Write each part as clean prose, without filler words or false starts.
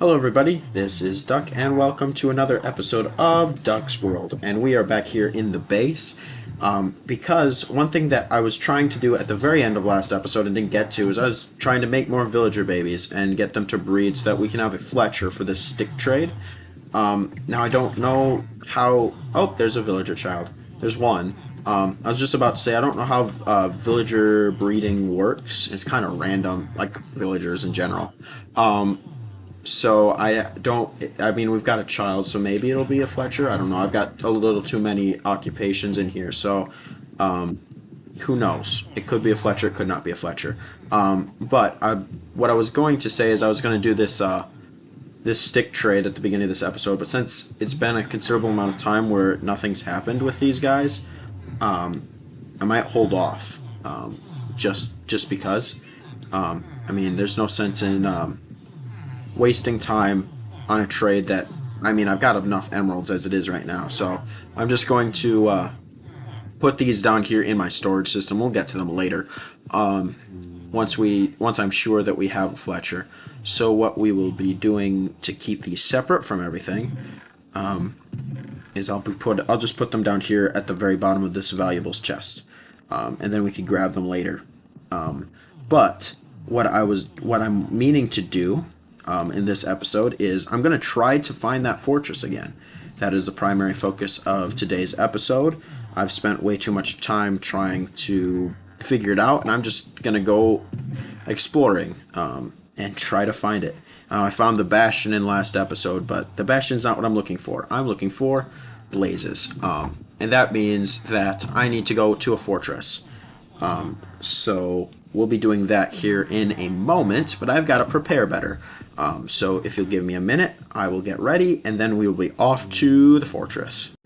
Hello everybody, this is Duck and welcome to another episode of Duck's World. And we are back here in the base because one thing that I was trying to do at the very end of last episode and didn't get to is I was trying to make more villager babies and get them to breed so that we can have a Fletcher for this stick trade. Now I don't know how... Oh, there's a villager child. There's one. I was just about to say, I don't know how villager breeding works. It's kind of random, like villagers in general. So I mean, we've got a child, so maybe it'll be a Fletcher. I don't know. I've got a little too many occupations in here, so who knows? It could be a Fletcher, it could not be a Fletcher. What I was going to say is I was going to do this stick trade at the beginning of this episode, but since it's been a considerable amount of time where nothing's happened with these guys, I might hold off, just because. I mean, there's no sense in wasting time on a trade that, I mean, I've got enough emeralds as it is right now, so I'm just going to put these down here in my storage system. We'll get to them later, once I'm sure that we have a Fletcher. So what we will be doing to keep these separate from everything is I'll just put them down here at the very bottom of this valuables chest, and then we can grab them later. But what I'm meaning to do in this episode is I'm going to try to find that fortress again. That is the primary focus of today's episode. I've spent way too much time trying to figure it out, and I'm just going to go exploring and try to find it. I found the Bastion in last episode, but the Bastion's not what I'm looking for. I'm looking for blazes, and that means that I need to go to a fortress. So we'll be doing that here in a moment, but I've got to prepare better. So if you'll give me a minute, I will get ready, and then we will be off to the fortress.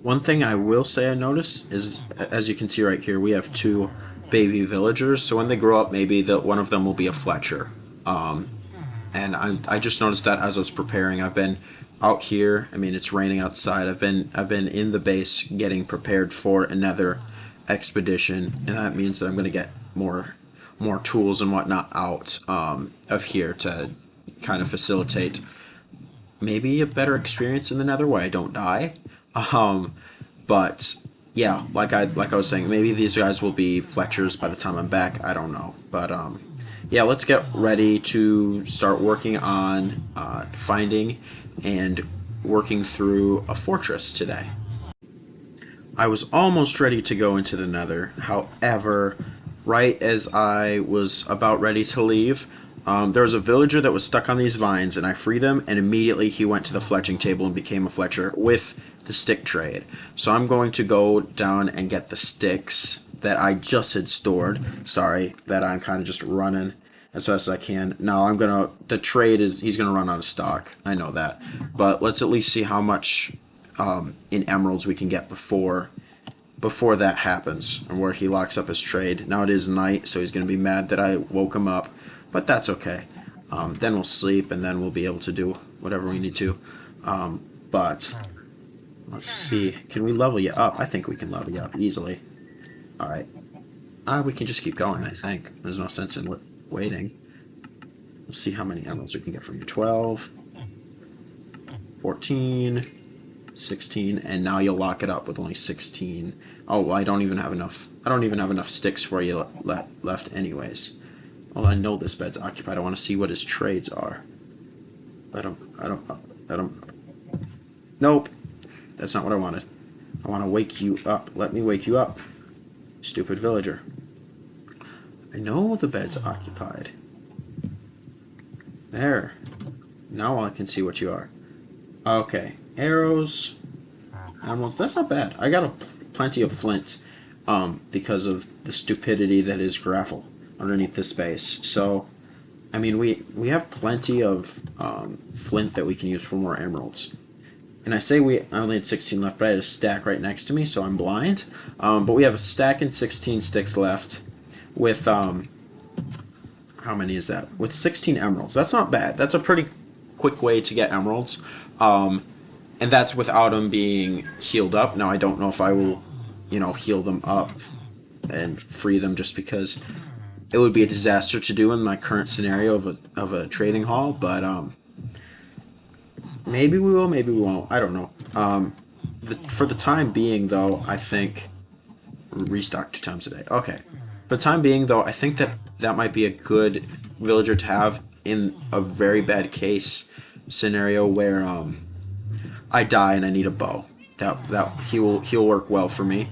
One thing I will say I notice is, as you can see right here, we have two baby villagers, so when they grow up, maybe one of them will be a Fletcher. And I just noticed that as I was preparing. I've been out here. I mean, it's raining outside. I've been in the base getting prepared for another expedition, and that means that I'm going to get more tools and whatnot out of here to kind of facilitate maybe a better experience in the Nether where I don't die. But yeah, like I was saying, maybe these guys will be Fletchers by the time I'm back. I don't know, but yeah, let's get ready to start working on finding and working through a fortress today. I was almost ready to go into the Nether. However, right as I was about ready to leave, there was a villager that was stuck on these vines, and I freed him, and immediately he went to the fletching table and became a Fletcher with the stick trade. So I'm going to go down and get the sticks that I just had stored. Sorry that I'm kind of just running as fast as I can. Now the trade is, he's gonna run out of stock. I know that. But let's at least see how much in emeralds we can get before that happens, and where he locks up his trade. Now it is night, so he's going to be mad that I woke him up, but that's okay. Then we'll sleep, and then we'll be able to do whatever we need to. But let's see. Can we level you up? I think we can level you up easily. Alright. We can just keep going, I think. There's no sense in waiting. Let's see how many emeralds we can get from you. 12, 14, 16, and now you'll lock it up with only 16. Oh, well, I don't even have enough sticks for you left anyways. Well, I know this bed's occupied. I want to see what his trades are. I don't. Nope. That's not what I wanted. I want to wake you up. Let me wake you up. Stupid villager. I know the bed's occupied. There. Now I can see what you are. Okay. Arrows. Emeralds. That's not bad. I got plenty of flint because of the stupidity that is gravel underneath this base. So, I mean, we have plenty of flint that we can use for more emeralds. And I say I only had 16 left, but I had a stack right next to me, so I'm blind. But we have a stack and 16 sticks left with, how many is that? With 16 emeralds. That's not bad. That's a pretty quick way to get emeralds. And that's without them being healed up. Now, I don't know if I will, heal them up and free them, just because it would be a disaster to do in my current scenario of a trading hall, but maybe we will, maybe we won't. I don't know. For the time being, though, I think restock 2 times a day. Okay. For the time being, though, I think that that might be a good villager to have in a very bad case scenario where I die and I need a bow. That he'll work well for me.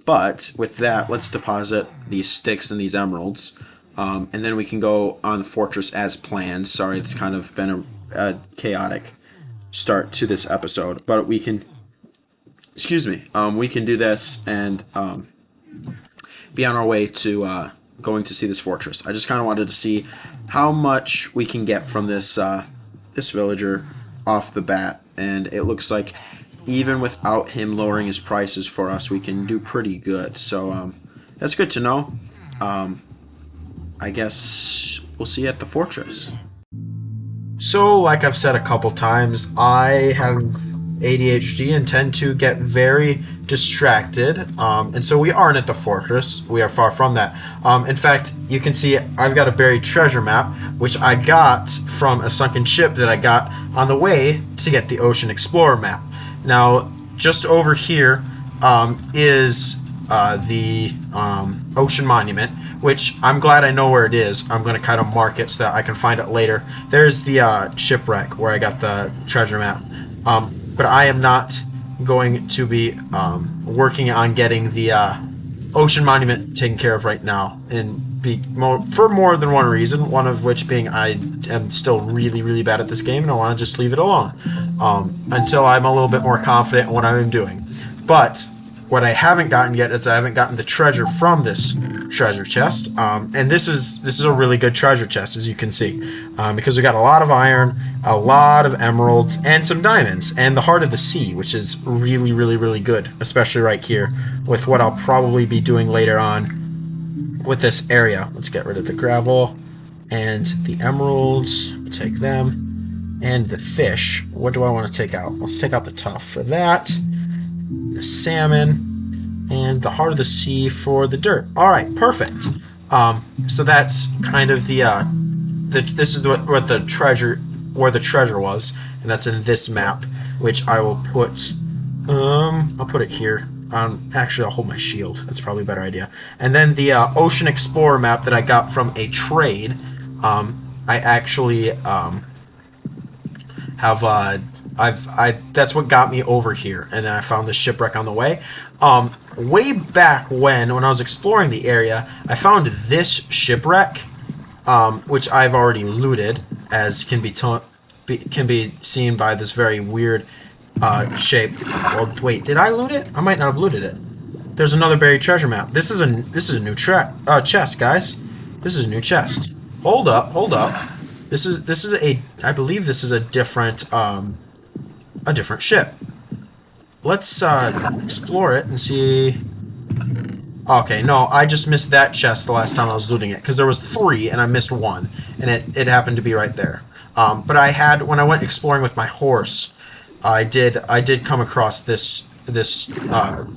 But with that, let's deposit these sticks and these emeralds, and then we can go on the fortress as planned. Sorry, it's kind of been a chaotic start to this episode, but we can. Excuse me. We can do this and be on our way to going to see this fortress. I just kind of wanted to see how much we can get from this this villager off the bat, and it looks like even without him lowering his prices for us, we can do pretty good. So that's good to know. I guess we'll see you at the fortress. So, like I've said a couple times, I have ADHD and tend to get very distracted, and so we aren't at the fortress. We are far from that. In fact, you can see I've got a buried treasure map, which I got from a sunken ship that I got on the way to get the Ocean Explorer map. Now, just over here is the Ocean Monument, which I'm glad I know where it is. I'm going to kind of mark it so that I can find it later. There's the shipwreck where I got the treasure map. But I am not going to be working on getting the Ocean Monument taken care of right now, and for more than one reason, one of which being I am still really, really bad at this game, and I want to just leave it alone until I'm a little bit more confident in what I'm doing. But what I haven't gotten yet is I haven't gotten the treasure from this treasure chest, and this is a really good treasure chest, as you can see, because we got a lot of iron, a lot of emeralds, and some diamonds, and the Heart of the Sea, which is really, really, really good, especially right here with what I'll probably be doing later on with this area. Let's get rid of the gravel and the emeralds. Take them, and the fish. What do I want to take out? Let's take out the tuff for that. The salmon, and the Heart of the Sea for the dirt. All right, perfect. So that's kind of this is where the treasure was, and that's in this map, which I will put. I'll put it here. Actually, I'll hold my shield. That's probably a better idea. And then the Ocean Explorer map that I got from a trade. I actually have that's what got me over here, and then I found the shipwreck on the way. Way back when I was exploring the area, I found this shipwreck, which I've already looted, as can be seen by this very weird shape. Well, wait, did I loot it? I might not have looted it. There's another buried treasure map. This is a new chest, guys. This is a new chest. Hold up. This is I believe this is a different ship. Let's explore it and see. Okay, no, I just missed that chest the last time I was looting it, because there was 3 and I missed 1, and it happened to be right there. But when I went exploring with my horse, I did come across this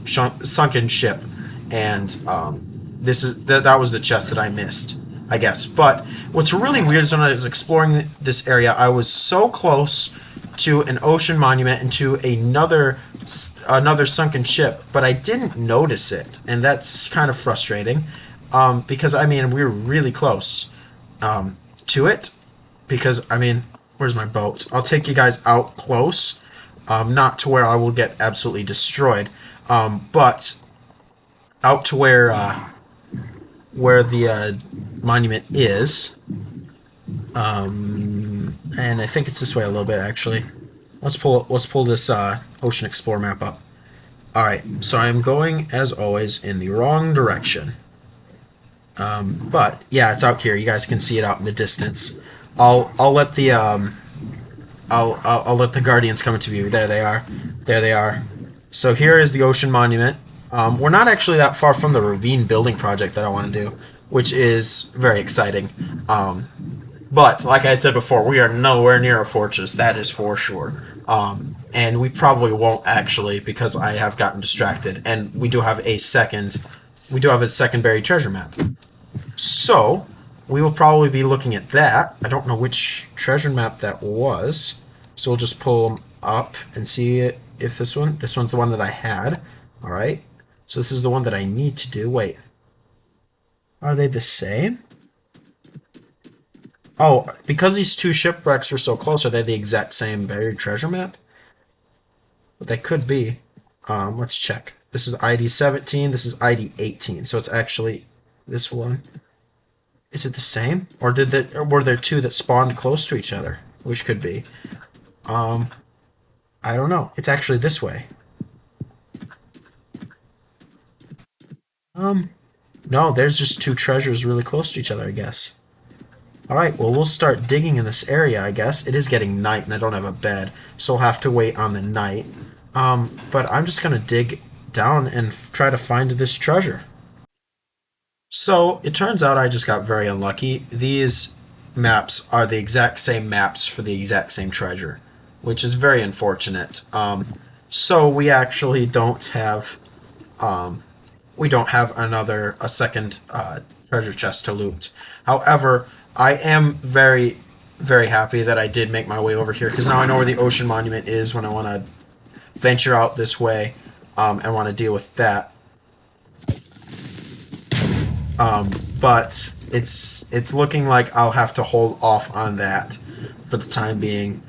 sunken ship, and that was the chest that I missed, I guess. But what's really weird is when I was exploring this area, I was so close to an ocean monument and to another sunken ship, but I didn't notice it, and that's kind of frustrating, because I mean we were really close to it. Because I mean, where's my boat? I'll take you guys out close, not to where I will get absolutely destroyed, but out to where the monument is. And I think it's this way a little bit, actually. Let's pull this Ocean Explorer map up. Alright, so I'm going, as always, in the wrong direction. But yeah, it's out here. You guys can see it out in the distance. I'll let the I'll let the Guardians come into view. There they are. There they are. So here is the Ocean Monument. We're not actually that far from the ravine building project that I want to do, which is very exciting. But, like I had said before, we are nowhere near a fortress, that is for sure. And we probably won't actually, because I have gotten distracted. And we do have a second buried treasure map. So, we will probably be looking at that. I don't know which treasure map that was. So we'll just pull them up and see if this one's the one that I had. All right. So this is the one that I need to do. Wait, are they the same? Oh, because these two shipwrecks are so close, are they the exact same buried treasure map? But they could be. Let's check. This is ID 17. This is ID 18. So it's actually this one. Is it the same, or were there two that spawned close to each other? Which could be. Um, I don't know. It's actually this way. Um, no, there's just two treasures really close to each other, I guess. All right, well, we'll start digging in this area, I guess. It is getting night, and I don't have a bed, so I'll have to wait on the night. But I'm just gonna dig down and try to find this treasure. So it turns out I just got very unlucky. These maps are the exact same maps for the exact same treasure, which is very unfortunate. So we actually don't have a second treasure chest to loot. However, I am very, very happy that I did make my way over here because now I know where the ocean monument is when I want to venture out this way and want to deal with that. But it's looking like I'll have to hold off on that for the time being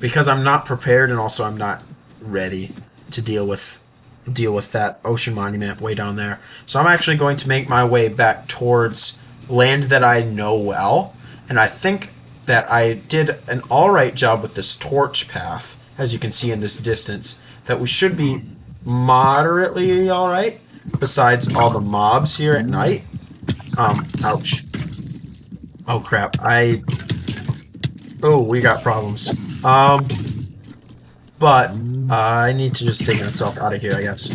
because I'm not prepared and also I'm not ready to deal with that ocean monument way down there. So I'm actually going to make my way back towards land that I know well, and I think that I did an alright job with this torch path, as you can see in this distance, that we should be moderately alright, besides all the mobs here at night. Ouch. Oh crap, Oh, we got problems. But I need to just take myself out of here, I guess.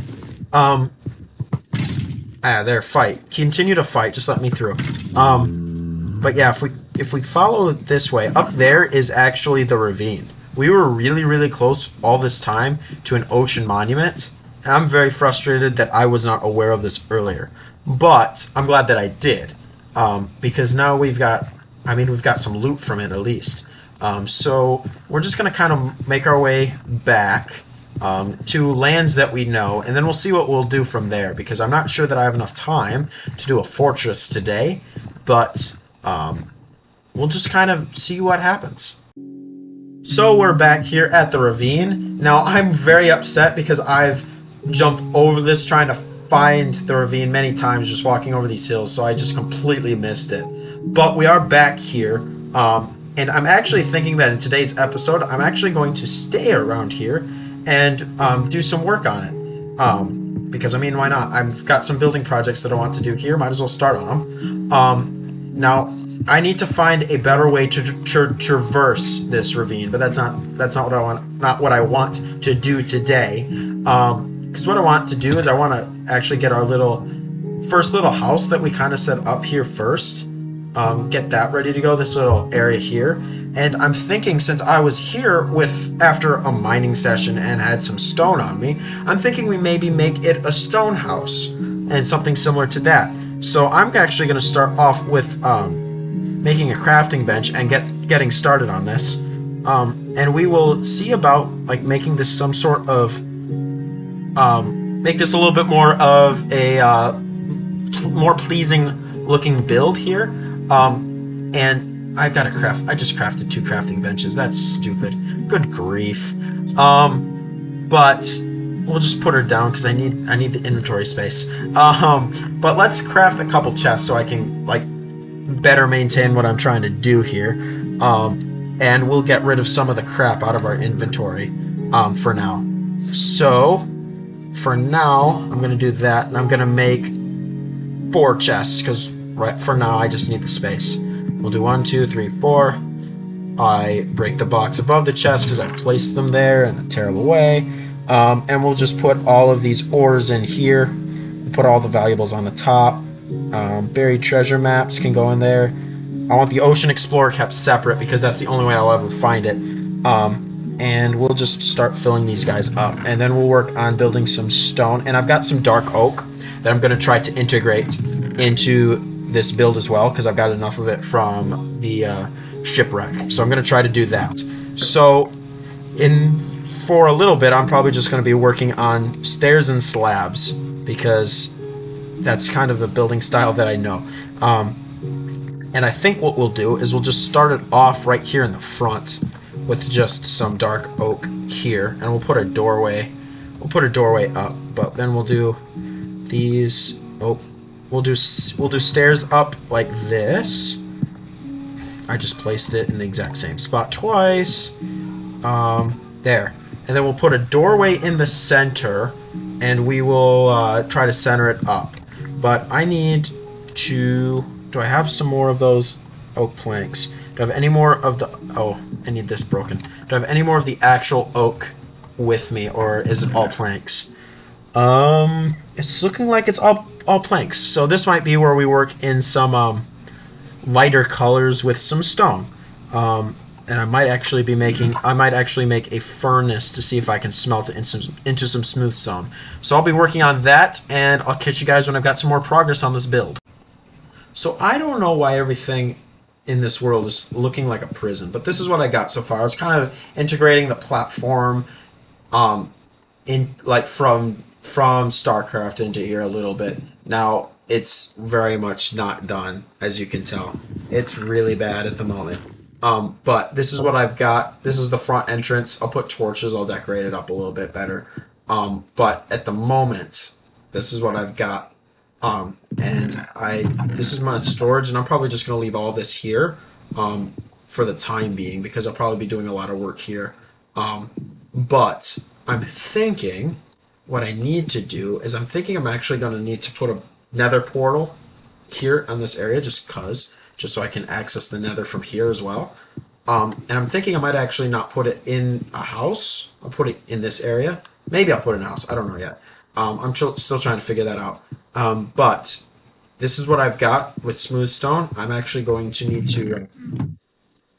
There, fight. Continue to fight, just let me through. But yeah, if we follow this way, up there is actually the ravine. We were really, really close all this time to an ocean monument, and I'm very frustrated that I was not aware of this earlier. But I'm glad that I did, because now we've got some loot from it at least. So we're just going to kind of make our way back to lands that we know, and then we'll see what we'll do from there, because I'm not sure that I have enough time to do a fortress today, but we'll just kind of see what happens. So we're back here at the ravine. Now I'm very upset because I've jumped over this trying to find the ravine many times just walking over these hills, so I just completely missed it. But we are back here, and I'm actually thinking that in today's episode, I'm actually going to stay around here and do some work on it. Because, I mean, why not? I've got some building projects that I want to do here. Might as well start on them. Now, I need to find a better way to traverse this ravine, but that's not what I want to do today. Because what I want to do is I want to actually get our first little house that we kind of set up here first. Get that ready to go, this little area here. And I'm thinking, since I was here after a mining session and had some stone on me, I'm thinking we maybe make it a stone house and something similar to that. So I'm actually going to start off with making a crafting bench and getting started on this. And we will see about like making this some sort of make this a little bit more of a more pleasing looking build here. And I just crafted 2 crafting benches. That's stupid. Good grief. But we'll just put her down because I need the inventory space. But let's craft a couple chests so I can like better maintain what I'm trying to do here. And we'll get rid of some of the crap out of our inventory for now. So for now, I'm gonna do that, and I'm gonna make 4 chests because right for now I just need the space. We'll do 1, 2, 3, 4. I break the blocks above the chest because I placed them there in a terrible way. And we'll just put all of these ores in here. We'll put all the valuables on the top. Buried treasure maps can go in there. I want the Ocean Explorer kept separate because that's the only way I'll ever find it. And we'll just start filling these guys up. And then we'll work on building some stone. And I've got some dark oak that I'm going to try to integrate into this build as well because I've got enough of it from the shipwreck. So I'm going to try to do that. So in for a little bit, I'm probably just going to be working on stairs and slabs because that's kind of the building style that I know. And I think what we'll do is we'll just start it off right here in the front with just some dark oak here, and we'll put a doorway. We'll put a doorway up, but then we'll do these. Oh, we'll do stairs up like this. I just placed it in the exact same spot twice. There, and then we'll put a doorway in the center, and we will try to center it up. But I need to. Do I have some more of those oak planks? Do I have any more of the... Oh, I need this broken. Do I have any more of the actual oak with me, or is it all planks? It's looking like it's all planks. So this might be where we work in some lighter colors with some stone. And I might actually make a furnace to see if I can smelt it into some smooth stone. So I'll be working on that, and I'll catch you guys when I've got some more progress on this build. So I don't know why everything in this world is looking like a prison, but this is what I got so far. I was kind of integrating the platform in like from StarCraft into here a little bit. Now it's very much not done, as you can tell. It's really bad at the moment. But this is what I've got. This is the front entrance. I'll put torches, I'll decorate it up a little bit better. But at the moment, this is what I've got. This is my storage, and I'm probably just gonna leave all this here, for the time being because I'll probably be doing a lot of work here. But I'm thinking what I need to do is I'm actually gonna need to put a nether portal here on this area just so I can access the nether from here as well. And I'm thinking I might actually not put it in a house. I'll put it in this area. Maybe I'll put it in a house. I don't know yet. I'm still trying to figure that out. But this is what I've got with smooth stone. I'm actually going to need to...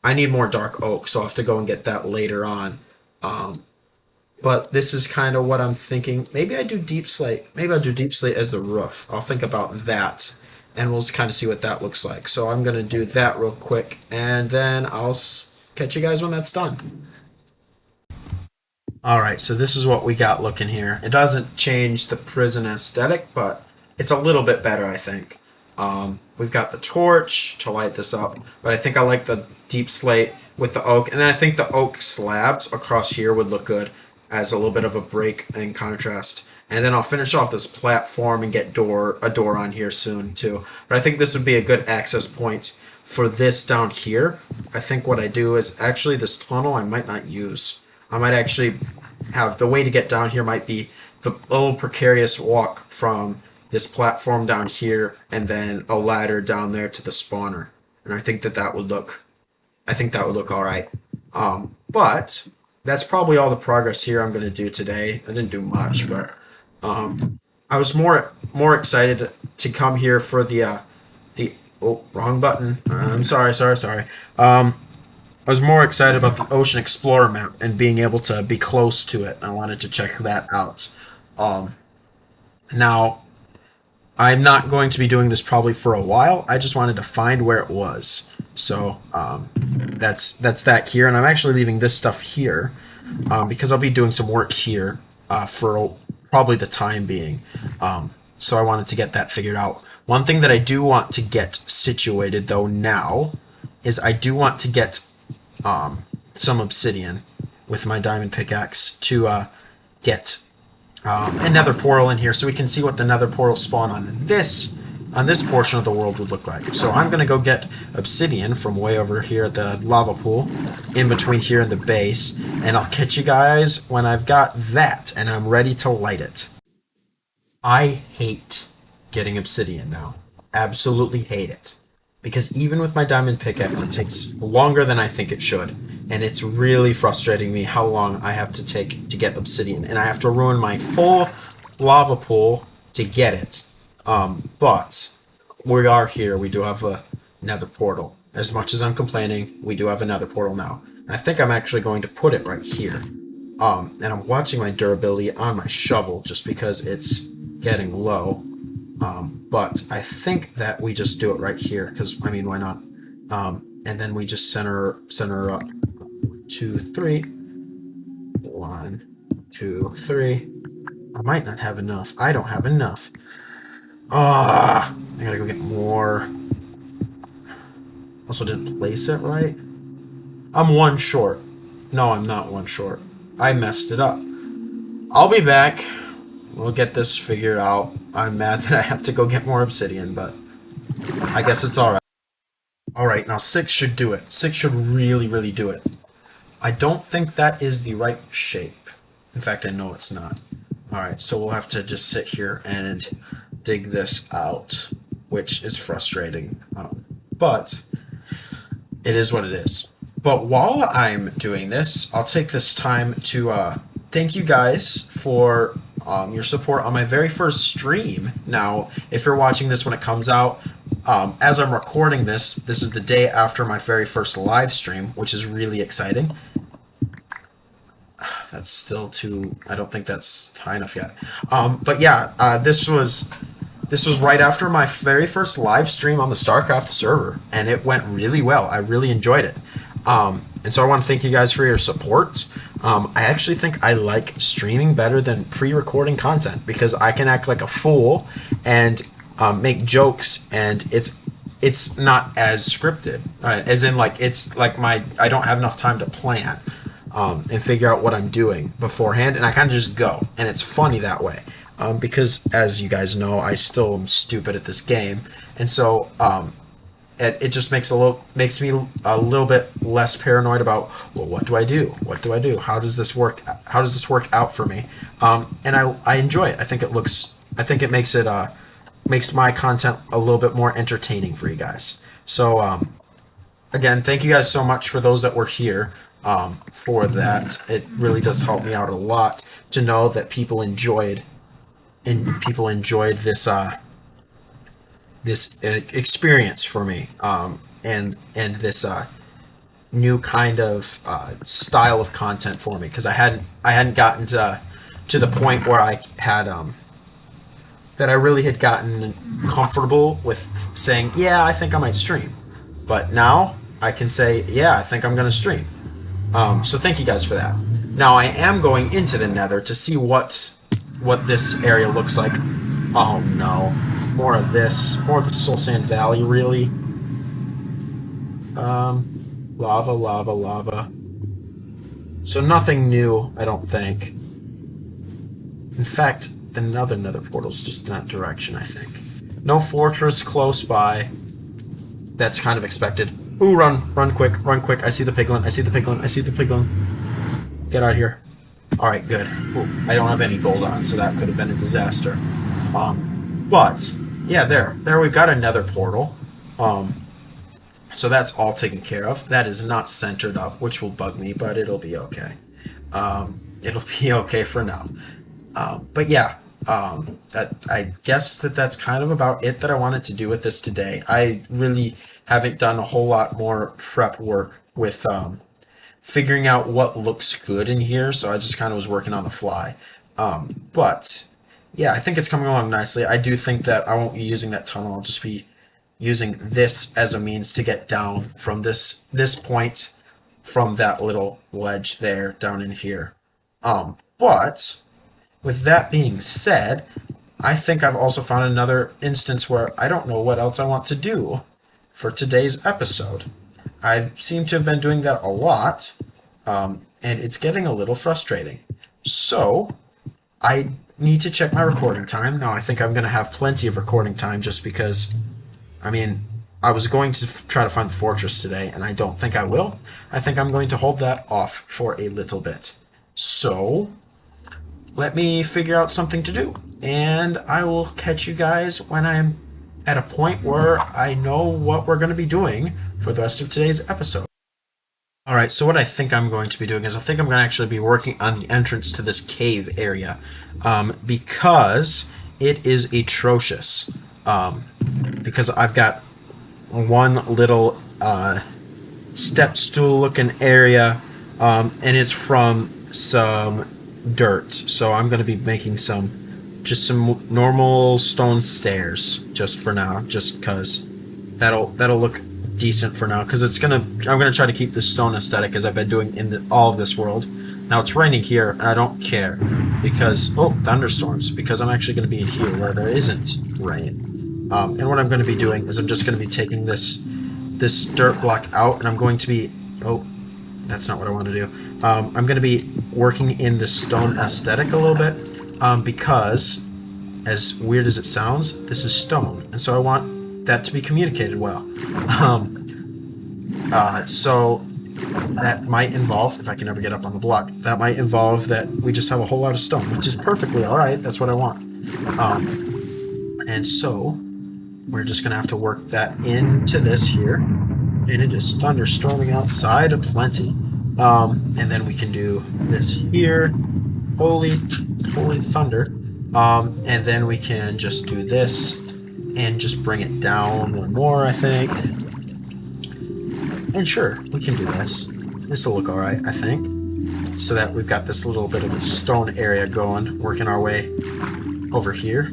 I need more dark oak, so I'll have to go and get that later on. But this is kind of what I'm thinking. Maybe I do deep slate. Maybe I'll do deep slate as the roof. I'll think about that, and we'll kind of see what that looks like. So I'm going to do that real quick, and then I'll catch you guys when that's done. Alright, so this is what we got looking here. It doesn't change the prison aesthetic, but it's a little bit better, I think. We've got the torch to light this up, but I think I like the deep slate with the oak, and then I think the oak slabs across here would look good as a little bit of a break in contrast. And then I'll finish off this platform and get a door on here soon too. But I think this would be a good access point for this down here. I think what I do is actually this tunnel I might not use. I might actually have the way to get down here might be the little precarious walk from this platform down here and then a ladder down there to the spawner. And I think that would look all right. But that's probably all the progress here I'm going to do today. I didn't do much, but I was more excited to come here for the oh, wrong button. I'm sorry. I was more excited about the Ocean Explorer map and being able to be close to it. I wanted to check that out. Now, I'm not going to be doing this probably for a while. I just wanted to find where it was. So that's that here, and I'm actually leaving this stuff here because I'll be doing some work here for probably the time being. So I wanted to get that figured out. One thing that I do want to get situated though now is I do want to get some obsidian with my diamond pickaxe to get a nether portal in here so we can see what the nether portal spawn on this portion of the world would look like. So I'm gonna go get obsidian from way over here at the lava pool in between here and the base, and I'll catch you guys when I've got that and I'm ready to light it. I hate getting obsidian now. Absolutely hate it. Because even with my diamond pickaxe, it takes longer than I think it should. And it's really frustrating me how long I have to take to get obsidian. And I have to ruin my full lava pool to get it. But we are here. We do have a nether portal. As much as I'm complaining, we do have a nether portal now. And I think I'm actually going to put it right here. And I'm watching my durability on my shovel just because it's getting low. But I think that we just do it right here because I mean, why not? And then we just center up 2, 3, 1, 2, 3. I might not have enough. I don't have enough. Ah, I gotta go get more. Also didn't place it right. I'm one short. No, I'm not one short. I messed it up. I'll be back. We'll get this figured out. I'm mad that I have to go get more obsidian, but I guess it's alright. Alright, now 6 should do it. 6 should really, really do it. I don't think that is the right shape. In fact, I know it's not. Alright, so we'll have to just sit here and dig this out, which is frustrating. But it is what it is. But while I'm doing this, I'll take this time to thank you guys for your support on my very first stream. Now, if you're watching this when it comes out, as I'm recording this, this is the day after my very first live stream, which is really exciting. That's still too... I don't think that's high enough yet. But yeah, this was right after my very first live stream on the StarCraft server, and it went really well. I really enjoyed it. And so I want to thank you guys for your support. I actually think I like streaming better than pre-recording content because I can act like a fool and make jokes, and it's not as scripted. As in, like, it's like I don't have enough time to plan and figure out what I'm doing beforehand, and I kind of just go, and it's funny that way. Because, as you guys know, I still am stupid at this game, and so it just makes me a little bit less paranoid about, well, what do I do? What do I do? How does this work? How does this work out for me? And I enjoy it. I think it makes my content a little bit more entertaining for you guys. So again, thank you guys so much for those that were here for that. It really does help me out a lot to know that people enjoyed this this experience for me, and this new kind of style of content for me, because I hadn't gotten to the point where I had that I really had gotten comfortable with saying, yeah, I think I might stream, but now I can say, yeah, I think I'm gonna stream. So thank you guys for that. Now I am going into the Nether to see what this area looks like. Oh no. More of this. More of the Soul Sand Valley, really. Lava, lava, lava. So nothing new, I don't think. In fact, another Nether portal's just in that direction, I think. No fortress close by. That's kind of expected. Ooh, run. Run quick. Run quick. I see the piglin. I see the piglin. I see the piglin. Get out of here. Alright, good. Ooh, I don't have any gold on, so that could have been a disaster. But, yeah, there we've got a Nether portal. So that's all taken care of. That is not centered up, which will bug me, but it'll be okay. It'll be okay for now. But yeah, I guess that's kind of about it that I wanted to do with this today. I really haven't done a whole lot more prep work with figuring out what looks good in here, so I just kind of was working on the fly. But yeah, I think it's coming along nicely. I do think that I won't be using that tunnel. I'll just be using this as a means to get down from this point, from that little ledge there down in here. But with that being said, I think I've also found another instance where I don't know what else I want to do for today's episode. I seem to have been doing that a lot, and it's getting a little frustrating. So I need to check my recording time. Now, I think I'm going to have plenty of recording time just because, I mean, I was going to try to find the fortress today, and I don't think I will. I think I'm going to hold that off for a little bit. So let me figure out something to do, and I will catch you guys when I'm at a point where I know what we're going to be doing for the rest of today's episode. Alright, so what I think I'm going to be doing is I think I'm going to actually be working on the entrance to this cave area, because it is atrocious. Because I've got one little step stool looking area, and it's from some dirt. So I'm going to be making some just some normal stone stairs, just for now, just because that'll look decent for now. Because I'm gonna try to keep this stone aesthetic as I've been doing in all of this world. Now it's raining here, and I don't care because thunderstorms. Because I'm actually gonna be in here where there isn't rain. And what I'm gonna be doing is I'm just gonna be taking this dirt block out, and I'm going to be that's not what I want to do. I'm going to be working in the stone aesthetic a little bit because, as weird as it sounds, this is stone, and so I want that to be communicated well. So that might involve, if I can ever get up on the block, that might involve that we just have a whole lot of stone, which is perfectly alright. That's what I want. And so we're just going to have to work that into this here. And it is thunderstorming outside aplenty. And then we can do this here. Holy thunder. And then we can just do this and just bring it down one more, I think. And sure, we can do this. This will look alright, I think. So that we've got this little bit of a stone area going, working our way over here.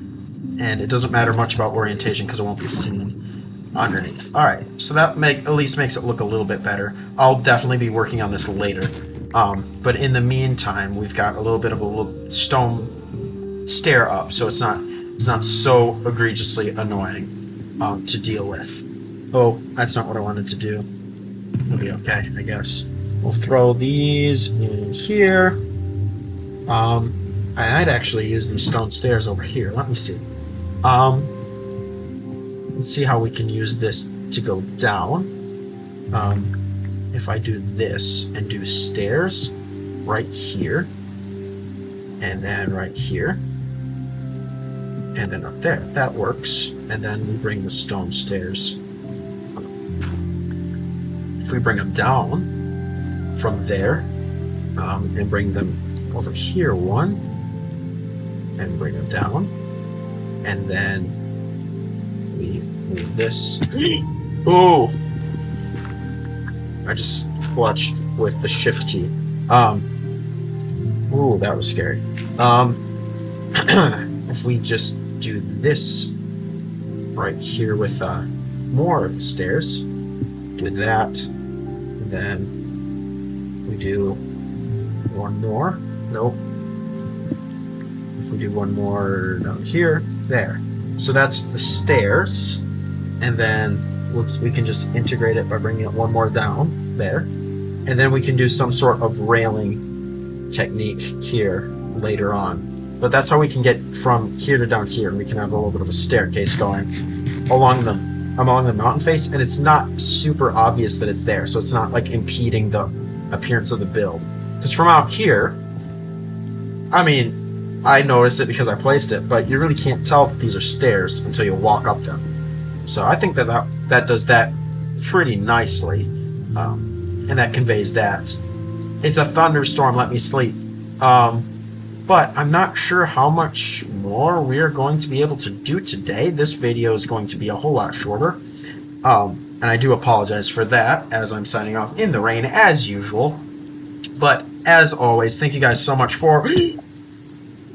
And it doesn't matter much about orientation because it won't be seen underneath. Alright, so that at least makes it look a little bit better. I'll definitely be working on this later. But in the meantime, we've got a little bit of a little stone stair up, so it's not so egregiously annoying to deal with. Oh, that's not what I wanted to do. It'll be okay, I guess. We'll throw these in here. I might actually use these stone stairs over here. Let me see. Let's see how we can use this to go down. If I do this and do stairs right here, and then right here, and then up there. That works. And then we bring the stone stairs. If we bring them down from there, and bring them over here one, and bring them down, and then we move this. Oh! I just watched with the shift key. Ooh, that was scary. If we just do this right here with more of the stairs, do that, and then we do one more. Nope. If we do one more down here, there. So that's the stairs, and then we can just integrate it by bringing it one more down there, and then we can do some sort of railing technique here later on. But that's how we can get from here to down here, and we can have a little bit of a staircase going along the mountain face, and it's not super obvious that it's there, so it's not like impeding the appearance of the build. Because from out here, I mean, I noticed it because I placed it, but you really can't tell that these are stairs until you walk up them. So I think that does that pretty nicely, and that conveys that. It's a thunderstorm, let me sleep. But I'm not sure how much more we're going to be able to do today. This video is going to be a whole lot shorter. And I do apologize for that, as I'm signing off in the rain, as usual. But, as always, thank you guys so much for...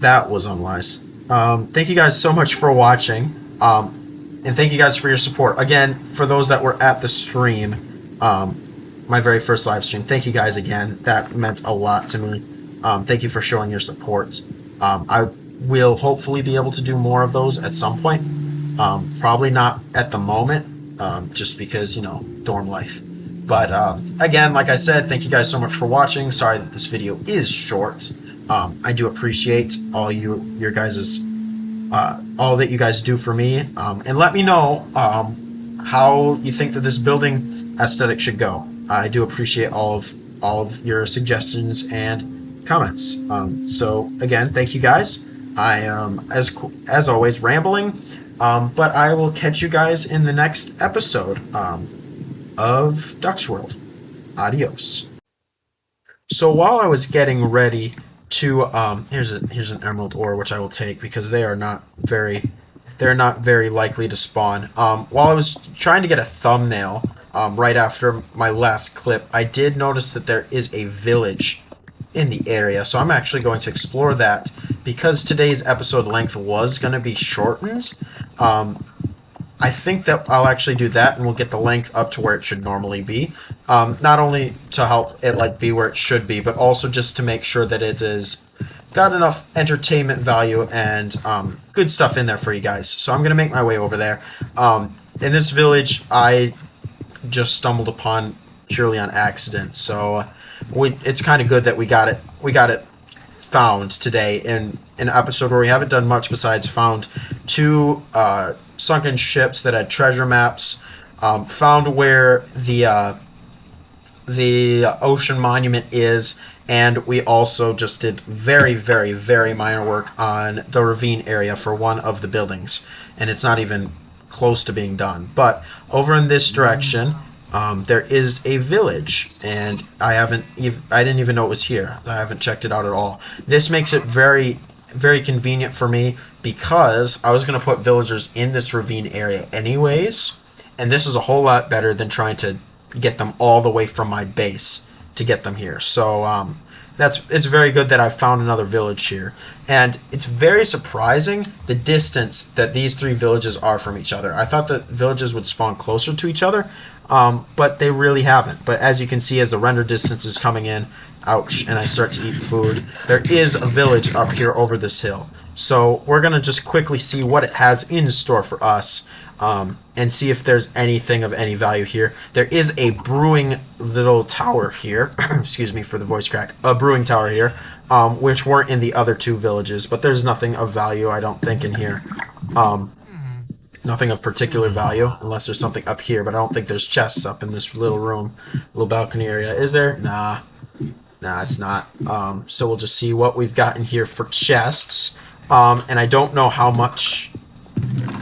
That was unwise. Thank you guys so much for watching. And thank you guys for your support. Again, for those that were at the stream, my very first live stream, thank you guys again. That meant a lot to me. Thank you for showing your support. I will hopefully be able to do more of those at some point. Probably not at the moment, just because, you know, dorm life. But again, like I said, thank you guys so much for watching. Sorry that this video is short. I do appreciate all your guys's all that you guys do for me. And let me know how you think that this building aesthetic should go. I do appreciate all of your suggestions and comments. So again, thank you guys. I am as always rambling, but I will catch you guys in the next episode of Duck's World. Adios. So while I was getting ready to here's an emerald ore, which I will take because they're not very likely to spawn. While I was trying to get a thumbnail right after my last clip, I did notice that there is a village in the area, so I'm actually going to explore that because today's episode length was going to be shortened. Um, I think that I'll actually do that, and we'll get the length up to where it should normally be. Not only to help it like be where it should be, but also just to make sure that it is got enough entertainment value and good stuff in there for you guys. So I'm gonna make my way over there. In this village, I just stumbled upon purely on accident. So it's kind of good that we got it. We got it found today in an episode where we haven't done much besides found two sunken ships that had treasure maps, found where the ocean monument is, and we also just did very, very, very minor work on the ravine area for one of the buildings, and it's not even close to being done. But over in this direction, there is a village, and I didn't even know it was here. I haven't checked it out at all. This makes it very, very convenient for me because I was going to put villagers in this ravine area anyways, and this is a whole lot better than trying to get them all the way from my base to get them here. So it's very good that I found another village here, and it's very surprising the distance that these three villages are from each other. I thought that villages would spawn closer to each other, but they really haven't. But as you can see, as the render distance is coming in, ouch, and I start to eat food, there is a village up here over this hill. So we're going to just quickly see what it has in store for us, and see if there's anything of any value here. There is a brewing little tower here. Excuse me for the voice crack. A brewing tower here, which weren't in the other two villages, but there's nothing of value, I don't think, in here. Nothing of particular value, unless there's something up here, but I don't think there's chests up in this little room, little balcony area. Is there? Nah, it's not. So we'll just see what we've got in here for chests. And I don't know how much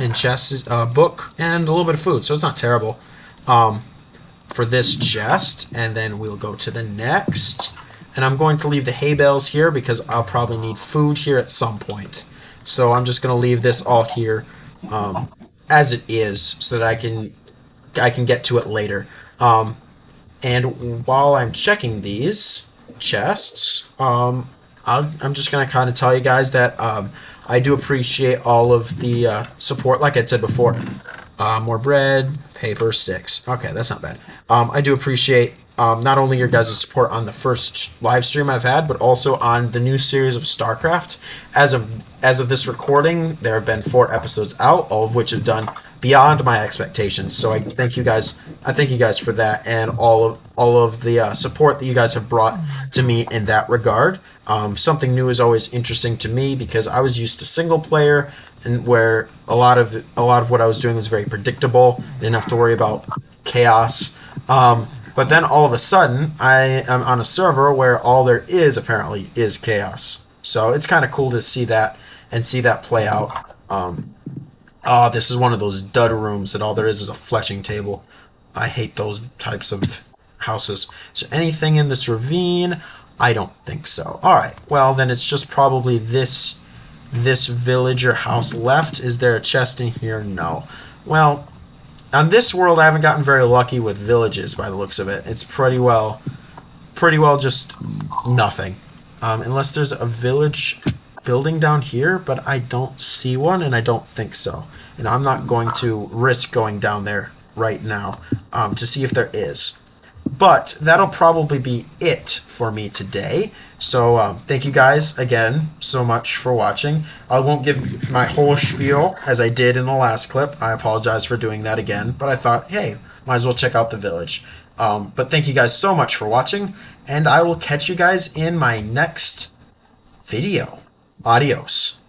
in chests, book and a little bit of food, so it's not terrible for this chest. And then we'll go to the next, and I'm going to leave the hay bales here because I'll probably need food here at some point. So I'm just going to leave this all here as it is, so that I can get to it later. And while I'm checking these chests, I'm just going to kind of tell you guys that I do appreciate all of the support. Like I said before, more bread, paper, sticks. Okay, that's not bad. I do appreciate not only your guys' support on the first live stream I've had, but also on the new series of StarCraft. As of this recording, there have been 4 episodes out, all of which have done beyond my expectations. So I thank you guys. I thank you guys for that, and all of the support that you guys have brought to me in that regard. Something new is always interesting to me because I was used to single player, and where a lot of what I was doing was very predictable. I didn't have to worry about chaos. But then all of a sudden, I am on a server where all there is apparently is chaos. So it's kind of cool to see that and see that play out. This is one of those dud rooms that all there is a fletching table. I hate those types of houses. Is there anything in this ravine? I don't think so. Alright, well then it's just probably this villager house left. Is there a chest in here? No. Well, on this world I haven't gotten very lucky with villages by the looks of it. It's pretty well just nothing. Unless there's a village building down here, but I don't see one, and I don't think so. And I'm not going to risk going down there right now to see if there is. But that'll probably be it for me today. So thank you guys again so much for watching. I won't give my whole spiel as I did in the last clip. I apologize for doing that again, but I thought, hey, might as well check out the village. But thank you guys so much for watching, and I will catch you guys in my next video. Adios.